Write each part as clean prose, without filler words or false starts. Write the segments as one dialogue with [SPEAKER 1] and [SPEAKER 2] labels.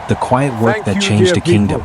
[SPEAKER 1] the quiet work that changed a kingdom.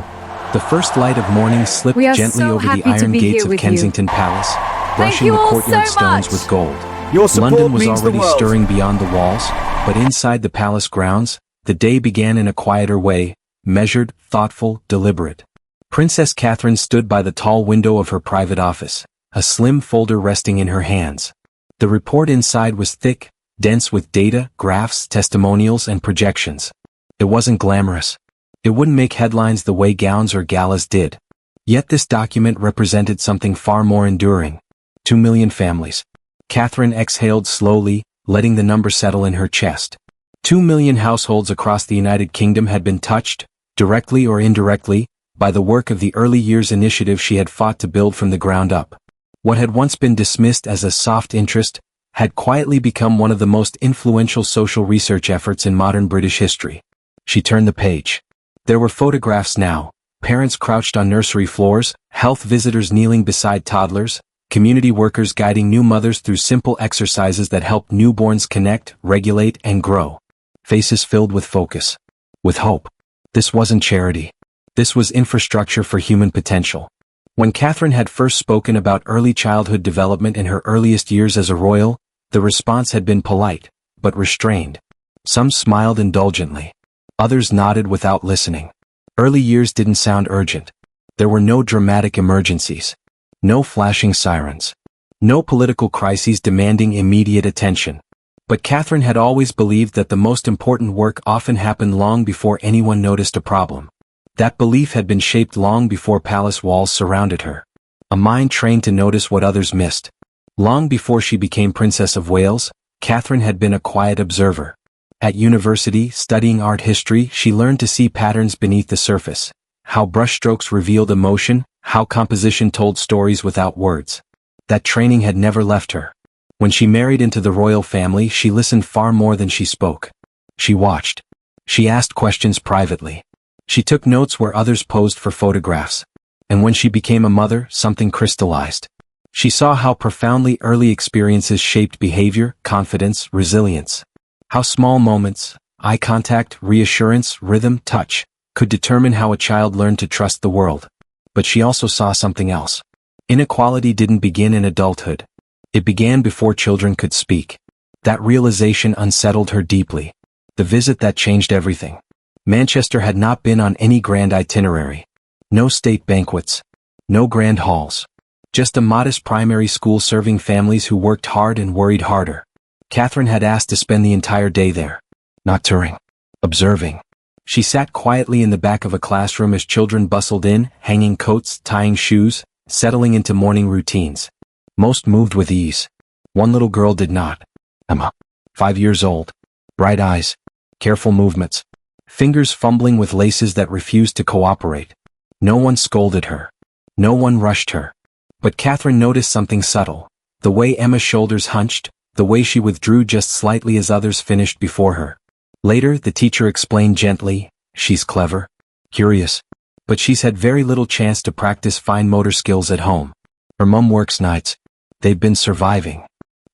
[SPEAKER 1] The first light of morning slipped gently over the iron gates of Kensington Palace, brushing the courtyard stones with gold. London was already stirring beyond the walls, but inside the palace grounds, the day began in a quieter way, measured, thoughtful, deliberate. Princess Catherine stood by the tall window of her private office, a slim folder resting in her hands. The report inside was thick, dense with data, graphs, testimonials, and projections. It wasn't glamorous. It wouldn't make headlines the way gowns or galas did. Yet this document represented something far more enduring. 2 million families. Catherine exhaled slowly, letting the number settle in her chest. 2 million households across the United Kingdom had been touched, directly or indirectly, by the work of the early years initiative she had fought to build from the ground up. What had once been dismissed as a soft interest had quietly become one of the most influential social research efforts in modern British history. She turned the page. There were photographs now, parents crouched on nursery floors, health visitors kneeling beside toddlers, community workers guiding new mothers through simple exercises that helped newborns connect, regulate, and grow. Faces filled with focus. With hope. This wasn't charity. This was infrastructure for human potential. When Catherine had first spoken about early childhood development in her earliest years as a royal, the response had been polite, but restrained. Some smiled indulgently. Others nodded without listening. Early years didn't sound urgent. There were no dramatic emergencies. No flashing sirens. No political crises demanding immediate attention. But Catherine had always believed that the most important work often happened long before anyone noticed a problem. That belief had been shaped long before palace walls surrounded her. A mind trained to notice what others missed. Long before she became Princess of Wales, Catherine had been a quiet observer. At university, studying art history, she learned to see patterns beneath the surface. How brushstrokes revealed emotion, how composition told stories without words. That training had never left her. When she married into the royal family, she listened far more than she spoke. She watched. She asked questions privately. She took notes where others posed for photographs. And when she became a mother, something crystallized. She saw how profoundly early experiences shaped behavior, confidence, resilience. How small moments, eye contact, reassurance, rhythm, touch, could determine how a child learned to trust the world. But she also saw something else. Inequality didn't begin in adulthood. It began before children could speak. That realization unsettled her deeply. The visit that changed everything. Manchester had not been on any grand itinerary. No state banquets. No grand halls. Just a modest primary school serving families who worked hard and worried harder. Catherine had asked to spend the entire day there. Not touring. Observing. She sat quietly in the back of a classroom as children bustled in, hanging coats, tying shoes, settling into morning routines. Most moved with ease. One little girl did not. Emma. 5 years old. Bright eyes. Careful movements. Fingers fumbling with laces that refused to cooperate. No one scolded her. No one rushed her. But Catherine noticed something subtle. The way Emma's shoulders hunched, the way she withdrew just slightly as others finished before her. Later, the teacher explained gently, she's clever, curious, but she's had very little chance to practice fine motor skills at home. Her mum works nights. They've been surviving.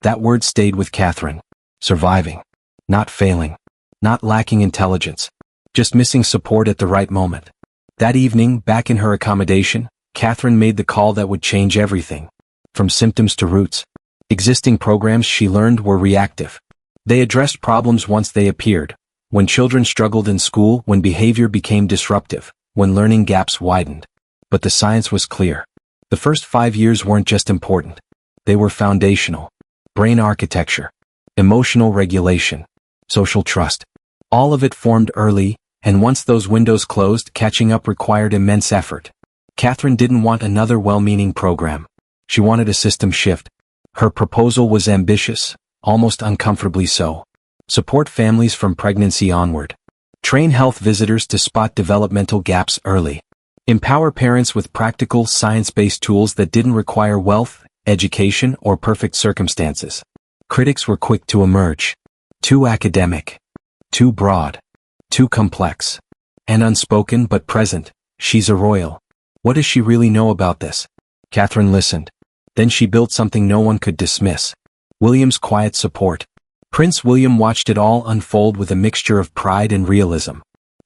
[SPEAKER 1] That word stayed with Catherine. Surviving. Not failing. Not lacking intelligence. Just missing support at the right moment. That evening, back in her accommodation, Catherine made the call that would change everything. From symptoms to roots. Existing programs she learned were reactive. They addressed problems once they appeared. When children struggled in school, when behavior became disruptive, when learning gaps widened. But the science was clear. The first 5 years weren't just important. They were foundational. Brain architecture. Emotional regulation. Social trust. All of it formed early, and once those windows closed, catching up required immense effort. Catherine didn't want another well-meaning program. She wanted a system shift. Her proposal was ambitious, almost uncomfortably so. Support families from pregnancy onward. Train health visitors to spot developmental gaps early. Empower parents with practical, science-based tools that didn't require wealth, education, or perfect circumstances. Critics were quick to emerge. Too academic. Too broad. Too complex. And unspoken but present, she's a royal. What does she really know about this? Catherine listened. Then she built something no one could dismiss. William's quiet support. Prince William watched it all unfold with a mixture of pride and realism.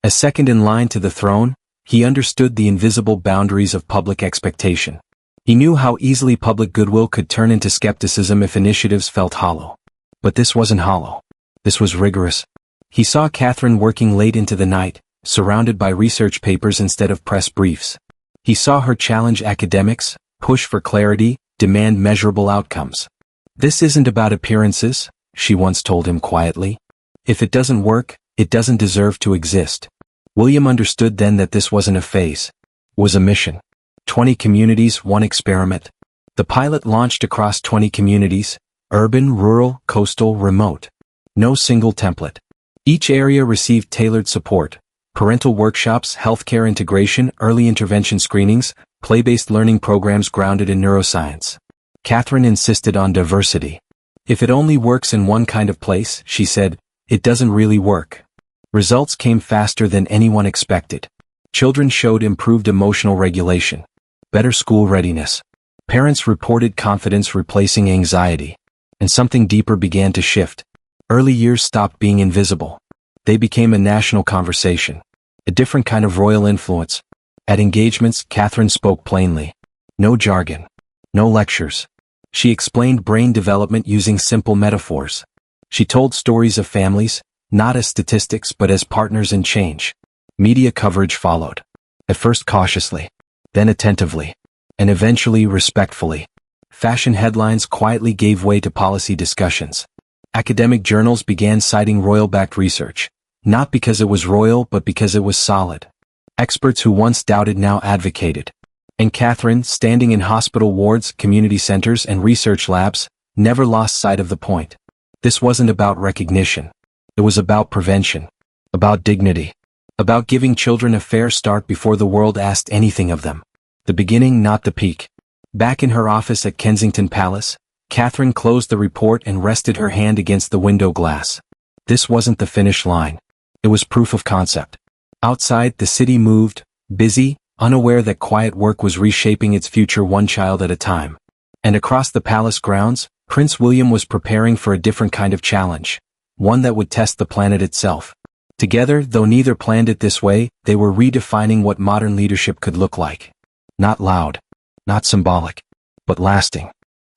[SPEAKER 1] A second in line to the throne, he understood the invisible boundaries of public expectation. He knew how easily public goodwill could turn into skepticism if initiatives felt hollow. But this wasn't hollow. This was rigorous. He saw Catherine working late into the night, surrounded by research papers instead of press briefs. He saw her challenge academics, push for clarity, demand measurable outcomes. "This isn't about appearances," she once told him quietly. "If it doesn't work, it doesn't deserve to exist." William understood then that this wasn't a phase. It was a mission. 20 communities, one experiment. The pilot launched across 20 communities, urban, rural, coastal, remote. No single template. Each area received tailored support. Parental workshops, healthcare integration, early intervention screenings, play-based learning programs grounded in neuroscience. Catherine insisted on diversity. "If it only works in one kind of place," she said, "it doesn't really work." Results came faster than anyone expected. Children showed improved emotional regulation, better school readiness. Parents reported confidence replacing anxiety. And something deeper began to shift. Early years stopped being invisible. They became a national conversation. A different kind of royal influence. At engagements, Catherine spoke plainly. No jargon. No lectures. She explained brain development using simple metaphors. She told stories of families, not as statistics but as partners in change. Media coverage followed. At first cautiously, then attentively, and eventually respectfully. Fashion headlines quietly gave way to policy discussions. Academic journals began citing royal-backed research, not because it was royal but because it was solid. Experts who once doubted now advocated. And Catherine, standing in hospital wards, community centers, and research labs, never lost sight of the point. This wasn't about recognition. It was about prevention. About dignity. About giving children a fair start before the world asked anything of them. The beginning, not the peak. Back in her office at Kensington Palace, Catherine closed the report and rested her hand against the window glass. This wasn't the finish line. It was proof of concept. Outside, the city moved, busy, unaware that quiet work was reshaping its future one child at a time. And across the palace grounds, Prince William was preparing for a different kind of challenge. One that would test the planet itself. Together, though neither planned it this way, they were redefining what modern leadership could look like. Not loud. Not symbolic. But lasting.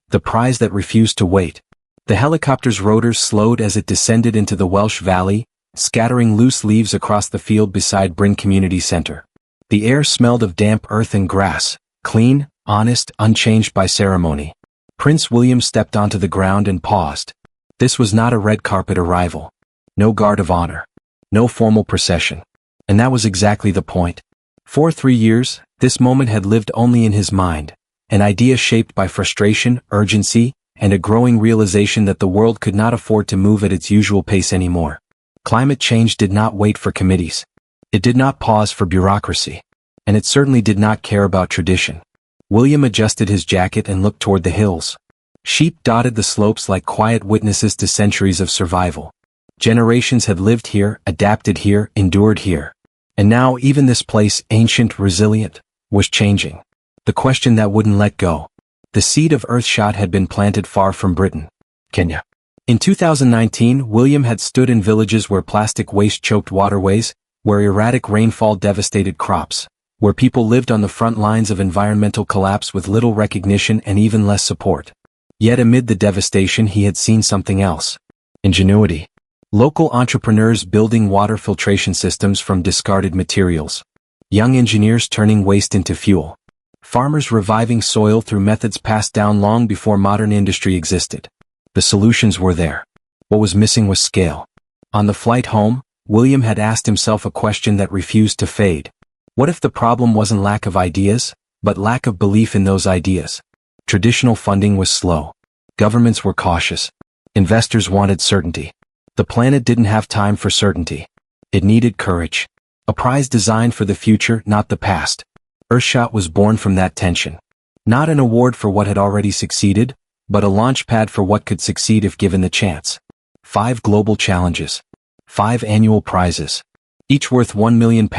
[SPEAKER 1] The prize that refused to wait. The helicopter's rotors slowed as it descended into the Welsh Valley, scattering loose leaves across the field beside Bryn Community Center. The air smelled of damp earth and grass, clean, honest, unchanged by ceremony. Prince William stepped onto the ground and paused. This was not a red carpet arrival. No guard of honor. No formal procession. And that was exactly the point. For 3 years, this moment had lived only in his mind, an idea shaped by frustration, urgency, and a growing realization that the world could not afford to move at its usual pace anymore. Climate change did not wait for committees. It did not pause for bureaucracy. And it certainly did not care about tradition. William adjusted his jacket and looked toward the hills. Sheep dotted the slopes like quiet witnesses to centuries of survival. Generations had lived here, adapted here, endured here. And now even this place, ancient, resilient, was changing. The question that wouldn't let go. The seed of earthshot had been planted far from Britain, Kenya. In 2019, William had stood in villages where plastic waste choked waterways, where erratic rainfall devastated crops, where people lived on the front lines of environmental collapse with little recognition and even less support. Yet amid the devastation he had seen something else. Ingenuity. Local entrepreneurs building water filtration systems from discarded materials. Young engineers turning waste into fuel. Farmers reviving soil through methods passed down long before modern industry existed. The solutions were there. What was missing was scale. On the flight home, William had asked himself a question that refused to fade. What if the problem wasn't lack of ideas, but lack of belief in those ideas? Traditional funding was slow. Governments were cautious. Investors wanted certainty. The planet didn't have time for certainty. It needed courage. A prize designed for the future, not the past. Earthshot was born from that tension. Not an award for what had already succeeded, but a launch pad for what could succeed if given the chance. 5 global challenges. 5 annual prizes. Each worth £1 million,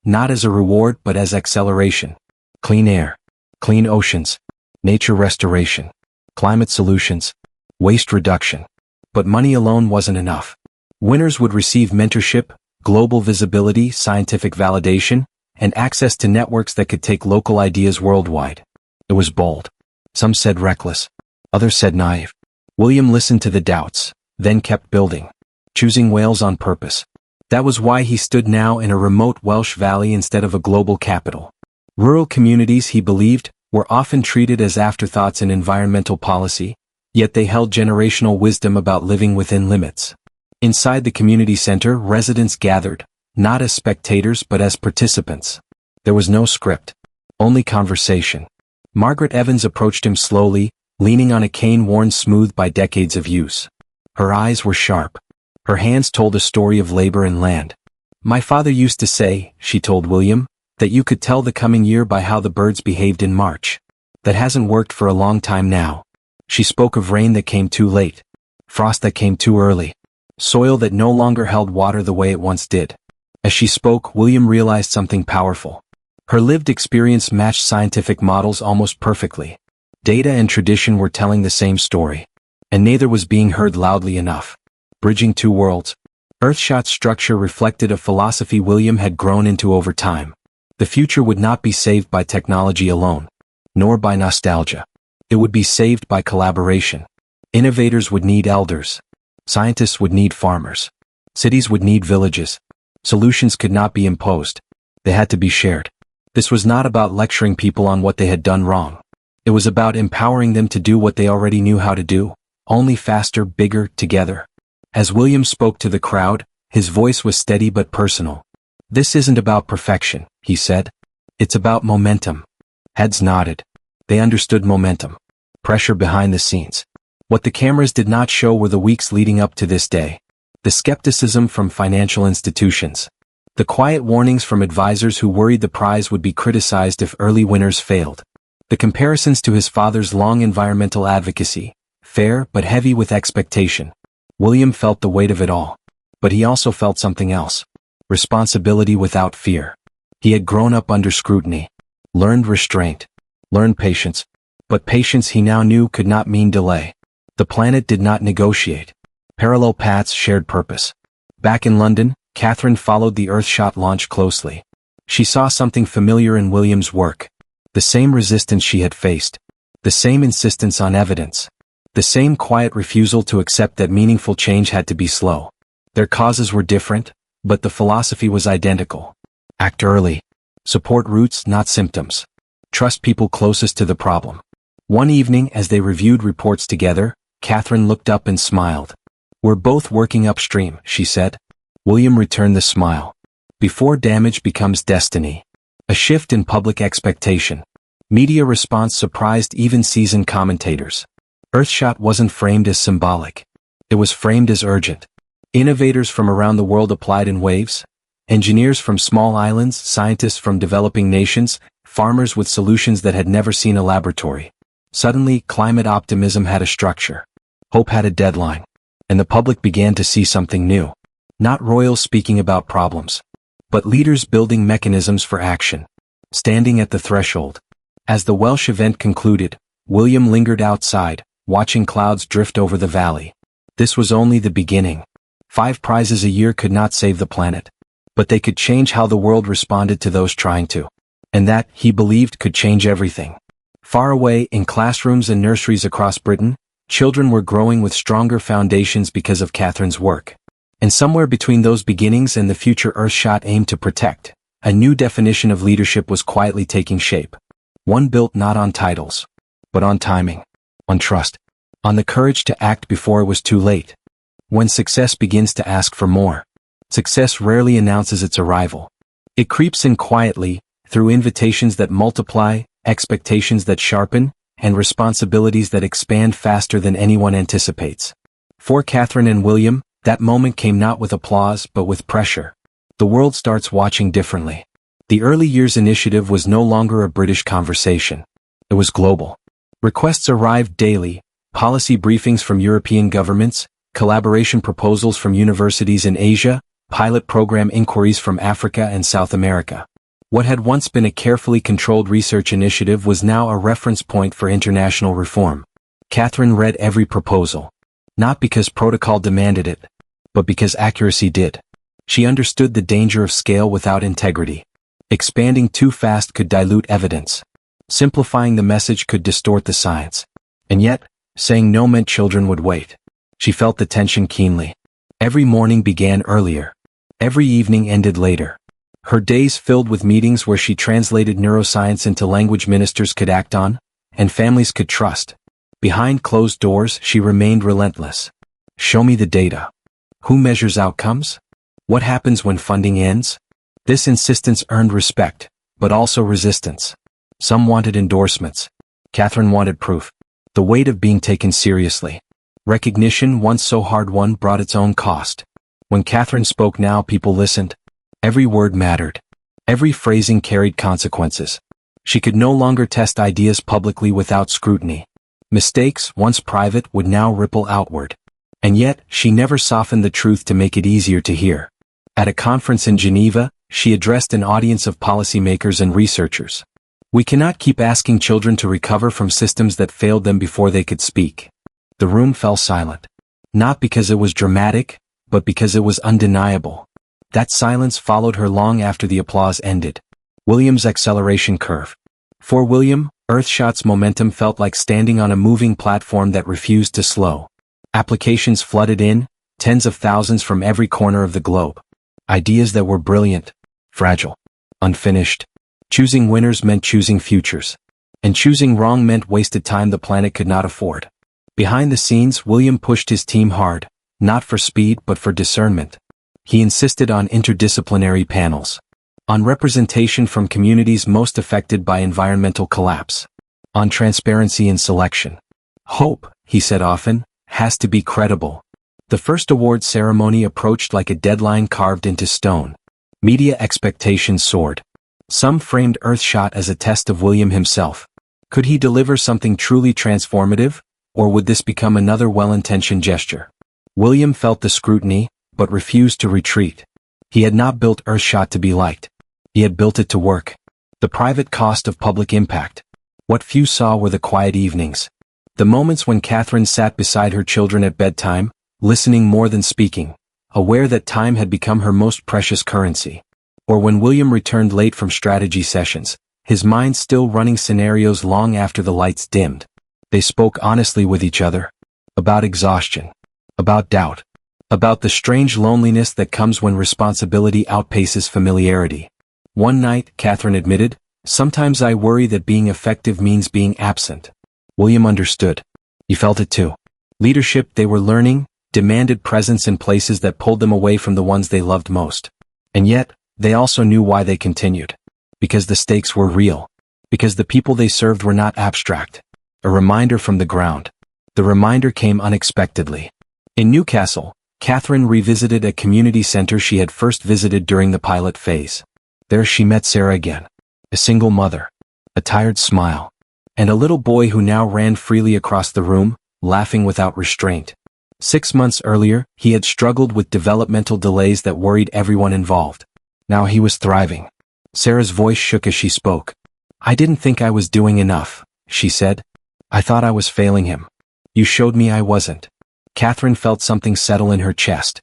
[SPEAKER 1] not as a reward but as acceleration. Clean air. Clean oceans. Nature restoration. Climate solutions. Waste reduction. But money alone wasn't enough. Winners would receive mentorship, global visibility, scientific validation, and access to networks that could take local ideas worldwide. It was bold. Some said reckless. Others said naive. William listened to the doubts, then kept building, choosing Wales on purpose. That was why he stood now in a remote Welsh valley instead of a global capital. Rural communities, he believed, were often treated as afterthoughts in environmental policy, yet they held generational wisdom about living within limits. Inside the community center, residents gathered, not as spectators but as participants. There was no script, only conversation. Margaret Evans approached him slowly, leaning on a cane worn smooth by decades of use. Her eyes were sharp. Her hands told a story of labor and land. "My father used to say," she told William, "that you could tell the coming year by how the birds behaved in March. That hasn't worked for a long time now." She spoke of rain that came too late, frost that came too early, soil that no longer held water the way it once did. As she spoke, William realized something powerful. Her lived experience matched scientific models almost perfectly. Data and tradition were telling the same story, and neither was being heard loudly enough. Bridging two worlds. Earthshot's structure reflected a philosophy William had grown into over time. The future would not be saved by technology alone, nor by nostalgia. It would be saved by collaboration. Innovators would need elders. Scientists would need farmers. Cities would need villages. Solutions could not be imposed. They had to be shared. This was not about lecturing people on what they had done wrong. It was about empowering them to do what they already knew how to do, only faster, bigger, together. As William spoke to the crowd, his voice was steady but personal. "This isn't about perfection," he said. "It's about momentum." Heads nodded. They understood momentum. Pressure behind the scenes. What the cameras did not show were the weeks leading up to this day. The skepticism from financial institutions. The quiet warnings from advisors who worried the prize would be criticized if early winners failed. The comparisons to his father's long environmental advocacy, fair but heavy with expectation. William felt the weight of it all. But he also felt something else. Responsibility without fear. He had grown up under scrutiny. Learned restraint. Learned patience. But patience, he now knew, could not mean delay. The planet did not negotiate. Parallel paths shared purpose. Back in London, Catherine followed the Earthshot launch closely. She saw something familiar in William's work. The same resistance she had faced. The same insistence on evidence. The same quiet refusal to accept that meaningful change had to be slow. Their causes were different, but the philosophy was identical. Act early. Support roots, not symptoms. Trust people closest to the problem. One evening, as they reviewed reports together, Catherine looked up and smiled. "We're both working upstream," she said. William returned the smile. Before damage becomes destiny. A shift in public expectation. Media response surprised even seasoned commentators. Earthshot wasn't framed as symbolic. It was framed as urgent. Innovators from around the world applied in waves. Engineers from small islands, scientists from developing nations, farmers with solutions that had never seen a laboratory. Suddenly, climate optimism had a structure. Hope had a deadline. And the public began to see something new. Not royals speaking about problems, but leaders building mechanisms for action. Standing at the threshold. As the Welsh event concluded, William lingered outside, watching clouds drift over the valley. This was only the beginning. 5 prizes a year could not save the planet. But they could change how the world responded to those trying to. And that, he believed, could change everything. Far away, in classrooms and nurseries across Britain, children were growing with stronger foundations because of Catherine's work. And somewhere between those beginnings and the future Earthshot aimed to protect, a new definition of leadership was quietly taking shape. One built not on titles, but on timing, on trust, on the courage to act before it was too late. When success begins to ask for more, success rarely announces its arrival. It creeps in quietly, through invitations that multiply, expectations that sharpen, and responsibilities that expand faster than anyone anticipates. For Catherine and William, that moment came not with applause but with pressure. The world starts watching differently. The Early Years Initiative was no longer a British conversation. It was global. Requests arrived daily, policy briefings from European governments, collaboration proposals from universities in Asia, pilot program inquiries from Africa and South America. What had once been a carefully controlled research initiative was now a reference point for international reform. Catherine read every proposal. Not because protocol demanded it, but because accuracy did. She understood the danger of scale without integrity. Expanding too fast could dilute evidence. Simplifying the message could distort the science. And yet, saying no meant children would wait. She felt the tension keenly. Every morning began earlier. Every evening ended later. Her days filled with meetings where she translated neuroscience into language ministers could act on, and families could trust. Behind closed doors, she remained relentless. Show me the data. Who measures outcomes? What happens when funding ends? This insistence earned respect, but also resistance. Some wanted endorsements. Catherine wanted proof. The weight of being taken seriously. Recognition, once so hard-won, brought its own cost. When Catherine spoke now, people listened. Every word mattered. Every phrasing carried consequences. She could no longer test ideas publicly without scrutiny. Mistakes, once private, would now ripple outward. And yet, she never softened the truth to make it easier to hear. At a conference in Geneva, she addressed an audience of policymakers and researchers. We cannot keep asking children to recover from systems that failed them before they could speak. The room fell silent. Not because it was dramatic, but because it was undeniable. That silence followed her long after the applause ended. William's acceleration curve. For William, Earthshot's momentum felt like standing on a moving platform that refused to slow. Applications flooded in, tens of thousands from every corner of the globe. Ideas that were brilliant, fragile, unfinished. Choosing winners meant choosing futures. And choosing wrong meant wasted time the planet could not afford. Behind the scenes, William pushed his team hard, not for speed but for discernment. He insisted on interdisciplinary panels. On representation from communities most affected by environmental collapse. On transparency in selection. Hope, he said often, has to be credible. The first award ceremony approached like a deadline carved into stone. Media expectations soared. Some framed Earthshot as a test of William himself. Could he deliver something truly transformative, or would this become another well-intentioned gesture? William felt the scrutiny, but refused to retreat. He had not built Earthshot to be liked. He had built it to work. The private cost of public impact. What few saw were the quiet evenings. The moments when Catherine sat beside her children at bedtime, listening more than speaking, aware that time had become her most precious currency. Or when William returned late from strategy sessions, his mind still running scenarios long after the lights dimmed. They spoke honestly with each other. About exhaustion. About doubt. About the strange loneliness that comes when responsibility outpaces familiarity. One night, Catherine admitted, "Sometimes I worry that being effective means being absent." William understood. He felt it too. Leadership, they were learning, demanded presence in places that pulled them away from the ones they loved most. And yet, they also knew why they continued. Because the stakes were real. Because the people they served were not abstract. A reminder from the ground. The reminder came unexpectedly. In Newcastle, Catherine revisited a community center she had first visited during the pilot phase. There she met Sarah again. A single mother. A tired smile. And a little boy who now ran freely across the room, laughing without restraint. 6 months earlier, he had struggled with developmental delays that worried everyone involved. Now he was thriving. Sarah's voice shook as she spoke. "I didn't think I was doing enough," she said. "I thought I was failing him. You showed me I wasn't." Catherine felt something settle in her chest.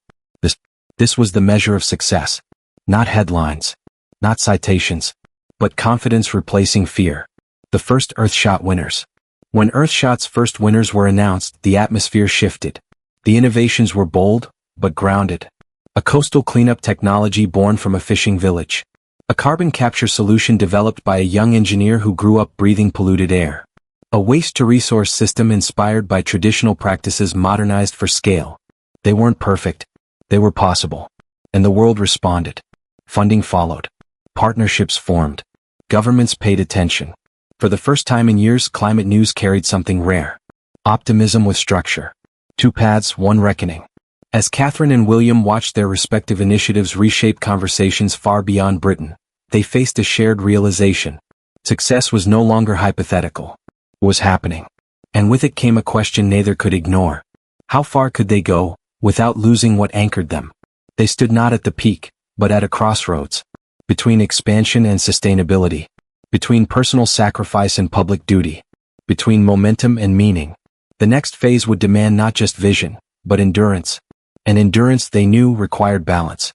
[SPEAKER 1] This was the measure of success. Not headlines. Not citations. But confidence replacing fear. The first Earthshot winners. When Earthshot's first winners were announced, the atmosphere shifted. The innovations were bold, but grounded. A coastal cleanup technology born from a fishing village. A carbon capture solution developed by a young engineer who grew up breathing polluted air. A waste-to-resource system inspired by traditional practices modernized for scale. They weren't perfect. They were possible. And the world responded. Funding followed. Partnerships formed. Governments paid attention. For the first time in years, climate news carried something rare. Optimism with structure. 2 paths, 1 reckoning. As Catherine and William watched their respective initiatives reshape conversations far beyond Britain, they faced a shared realization. Success was no longer hypothetical. It was happening. And with it came a question neither could ignore. How far could they go, without losing what anchored them? They stood not at the peak, but at a crossroads. Between expansion and sustainability. Between personal sacrifice and public duty. Between momentum and meaning. The next phase would demand not just vision, but endurance. And endurance, they knew, required balance.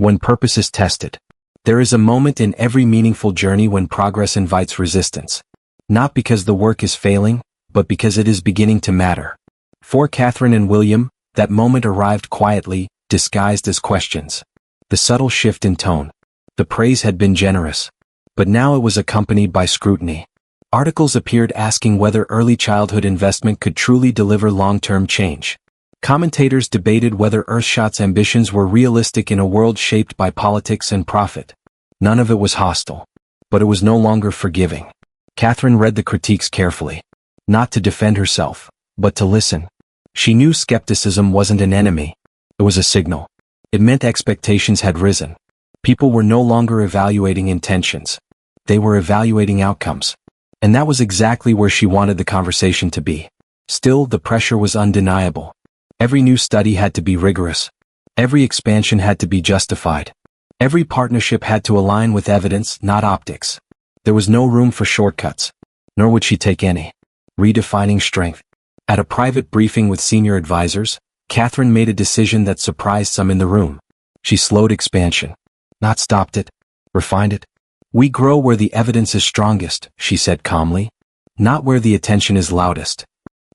[SPEAKER 1] when purpose is tested. There is a moment in every meaningful journey when progress invites resistance. Not because the work is failing, but because it is beginning to matter. For Catherine and William, that moment arrived quietly, disguised as questions. The subtle shift in tone. The praise had been generous. But now it was accompanied by scrutiny. Articles appeared asking whether early childhood investment could truly deliver long-term change. Commentators debated whether Earthshot's ambitions were realistic in a world shaped by politics and profit. None of it was hostile. But it was no longer forgiving. Catherine read the critiques carefully. Not to defend herself, but to listen. She knew skepticism wasn't an enemy. It was a signal. It meant expectations had risen. People were no longer evaluating intentions. They were evaluating outcomes. And that was exactly where she wanted the conversation to be. Still, the pressure was undeniable. Every new study had to be rigorous. Every expansion had to be justified. Every partnership had to align with evidence, not optics. There was no room for shortcuts. Nor would she take any. Redefining strength. At a private briefing with senior advisors, Catherine made a decision that surprised some in the room. She slowed expansion. Not stopped it. Refined it. We grow where the evidence is strongest, she said calmly. Not where the attention is loudest.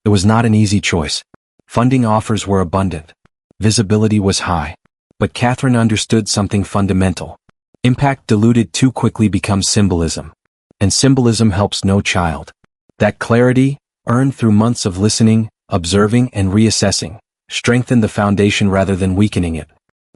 [SPEAKER 1] It was not an easy choice. Funding offers were abundant. Visibility was high. But Catherine understood something fundamental. Impact diluted too quickly becomes symbolism. And symbolism helps no child. That clarity, earned through months of listening, observing and reassessing, strengthened the foundation rather than weakening it.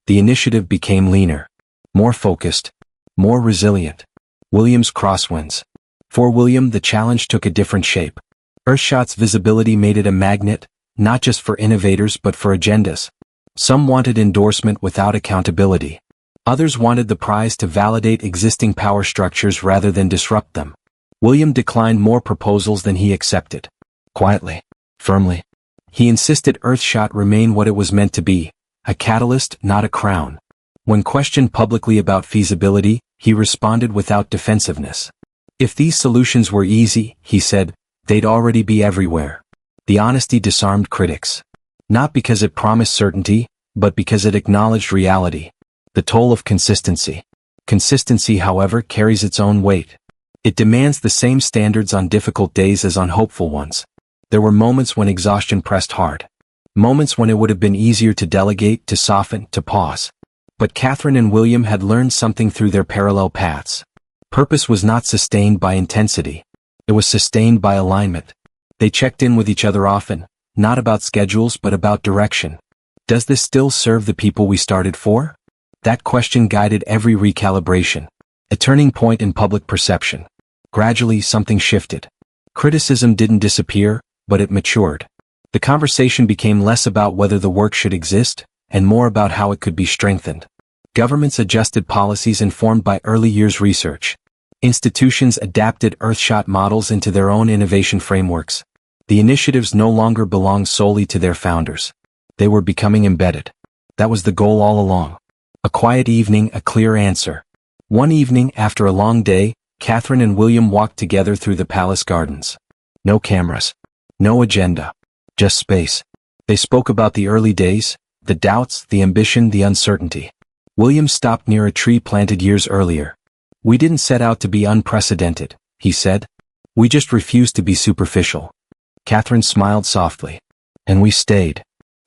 [SPEAKER 1] The initiative became leaner. More focused. More resilient. William's crosswinds. For William, the challenge took a different shape. Earthshot's visibility made it a magnet, not just for innovators but for agendas. Some wanted endorsement without accountability. Others wanted the prize to validate existing power structures rather than disrupt them. William declined more proposals than he accepted. Quietly. Firmly. He insisted Earthshot remain what it was meant to be, a catalyst, not a crown. When questioned publicly about feasibility, he responded without defensiveness. If these solutions were easy, he said, they'd already be everywhere. The honesty disarmed critics. Not because it promised certainty, but because it acknowledged reality. The toll of consistency. Consistency, however, carries its own weight. It demands the same standards on difficult days as on hopeful ones. There were moments when exhaustion pressed hard. Moments when it would have been easier to delegate, to soften, to pause. But Catherine and William had learned something through their parallel paths. Purpose was not sustained by intensity. It was sustained by alignment. They checked in with each other often, not about schedules but about direction. Does this still serve the people we started for? That question guided every recalibration. A turning point in public perception. Gradually, something shifted. Criticism didn't disappear, but it matured. The conversation became less about whether the work should exist, and more about how it could be strengthened. Governments adjusted policies informed by early years research. Institutions adapted Earthshot models into their own innovation frameworks. The initiatives no longer belonged solely to their founders. They were becoming embedded. That was the goal all along. A quiet evening, a clear answer. One evening, after a long day, Catherine and William walked together through the palace gardens. No cameras. No agenda. Just space. They spoke about the early days, the doubts, the ambition, the uncertainty. William stopped near a tree planted years earlier. We didn't set out to be unprecedented, he said. We just refused to be superficial. Catherine smiled softly. And we stayed.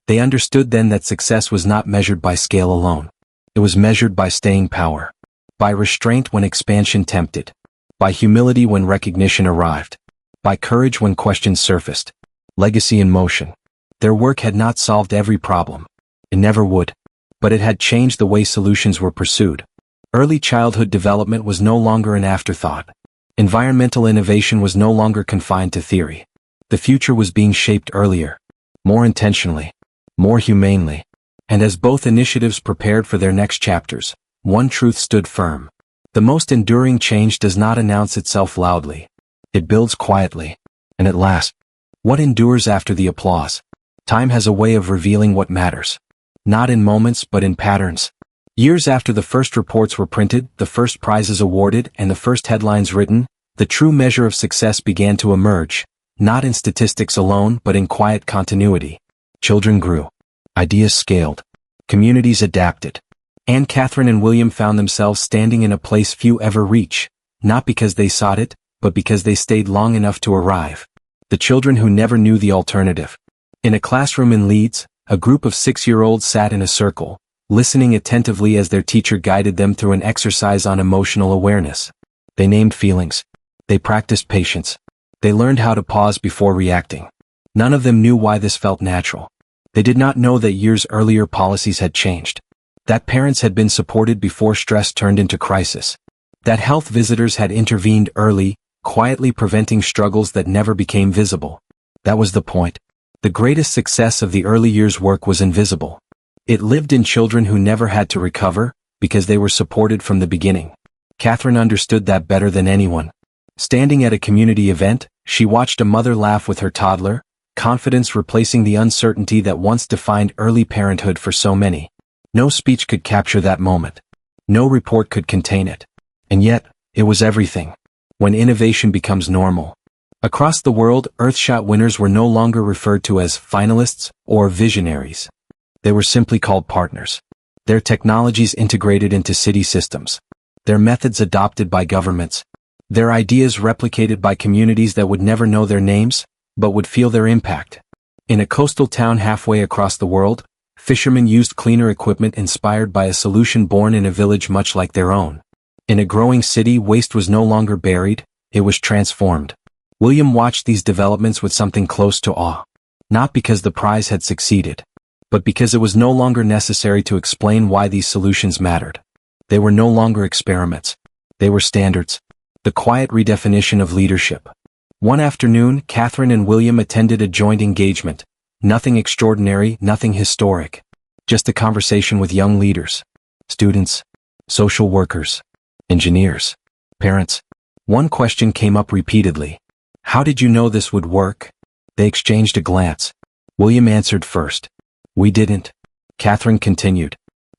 [SPEAKER 1] They understood then that success was not measured by scale alone. It was measured by staying power. By restraint when expansion tempted. By humility when recognition arrived. By courage when questions surfaced. Legacy in motion. Their work had not solved every problem. It never would. But it had changed the way solutions were pursued. Early childhood development was no longer an afterthought. Environmental innovation was no longer confined to theory. The future was being shaped earlier. More intentionally. More humanely. And as both initiatives prepared for their next chapters, one truth stood firm. The most enduring change does not announce itself loudly. It builds quietly. And it lasts. What endures after the applause? Time has a way of revealing what matters. Not in moments but in patterns. Years after the first reports were printed, the first prizes awarded, and the first headlines written, the true measure of success began to emerge, not in statistics alone but in quiet continuity. Children grew. Ideas scaled. Communities adapted. Anne Catherine and William found themselves standing in a place few ever reach, not because they sought it, but because they stayed long enough to arrive. The children who never knew the alternative. In a classroom in Leeds, a group of 6-year-olds sat in a circle, listening attentively as their teacher guided them through an exercise on emotional awareness. They named feelings. They practiced patience. They learned how to pause before reacting. None of them knew why this felt natural. They did not know that years earlier policies had changed. That parents had been supported before stress turned into crisis. That health visitors had intervened early, quietly preventing struggles that never became visible. That was the point. The greatest success of the early years' work was invisible. It lived in children who never had to recover, because they were supported from the beginning. Catherine understood that better than anyone. Standing at a community event, she watched a mother laugh with her toddler, confidence replacing the uncertainty that once defined early parenthood for so many. No speech could capture that moment. No report could contain it. And yet, it was everything. When innovation becomes normal. Across the world, Earthshot winners were no longer referred to as finalists or visionaries. They were simply called partners. Their technologies integrated into city systems. Their methods adopted by governments. Their ideas replicated by communities that would never know their names, but would feel their impact. In a coastal town halfway across the world, fishermen used cleaner equipment inspired by a solution born in a village much like their own. In a growing city, waste was no longer buried, it was transformed. William watched these developments with something close to awe. Not because the prize had succeeded, but because it was no longer necessary to explain why these solutions mattered. They were no longer experiments. They were standards. The quiet redefinition of leadership. One afternoon, Catherine and William attended a joint engagement. Nothing extraordinary, nothing historic. Just a conversation with young leaders. Students. Social workers. Engineers. Parents. One question came up repeatedly. How did you know this would work? They exchanged a glance. William answered first. We didn't. Catherine continued.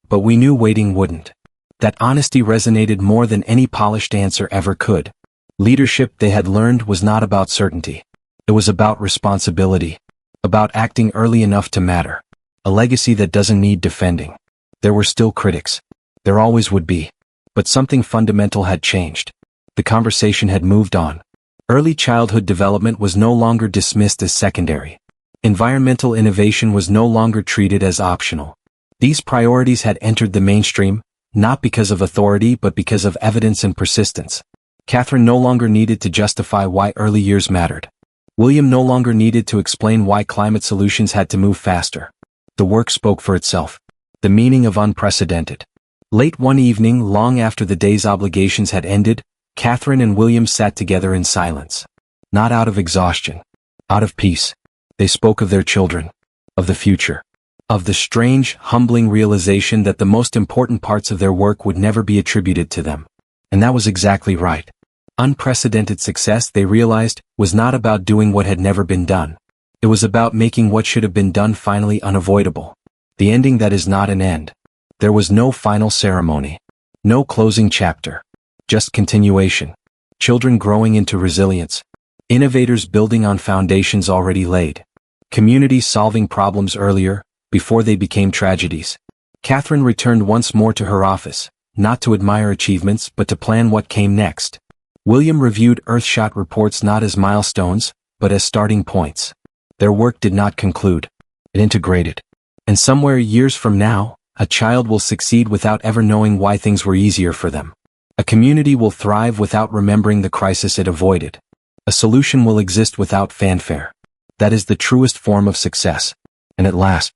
[SPEAKER 1] But we knew waiting wouldn't. That honesty resonated more than any polished answer ever could. Leadership, they had learned, was not about certainty. It was about responsibility. About acting early enough to matter. A legacy that doesn't need defending. There were still critics. There always would be. But something fundamental had changed. The conversation had moved on. Early childhood development was no longer dismissed as secondary. Environmental innovation was no longer treated as optional. These priorities had entered the mainstream, not because of authority but because of evidence and persistence. Catherine no longer needed to justify why early years mattered. William no longer needed to explain why climate solutions had to move faster. The work spoke for itself. The meaning of unprecedented. Late one evening, long after the day's obligations had ended, Catherine and William sat together in silence. Not out of exhaustion. Out of peace. They spoke of their children. Of the future. Of the strange, humbling realization that the most important parts of their work would never be attributed to them. And that was exactly right. Unprecedented success, they realized, was not about doing what had never been done. It was about making what should have been done finally unavoidable. The ending that is not an end. There was no final ceremony. No closing chapter. Just continuation. Children growing into resilience. Innovators building on foundations already laid. Communities solving problems earlier, before they became tragedies. Catherine returned once more to her office, not to admire achievements but to plan what came next. William reviewed Earthshot reports not as milestones, but as starting points. Their work did not conclude. It integrated. And somewhere years from now, a child will succeed without ever knowing why things were easier for them. A community will thrive without remembering the crisis it avoided. A solution will exist without fanfare. That is the truest form of success. And at last,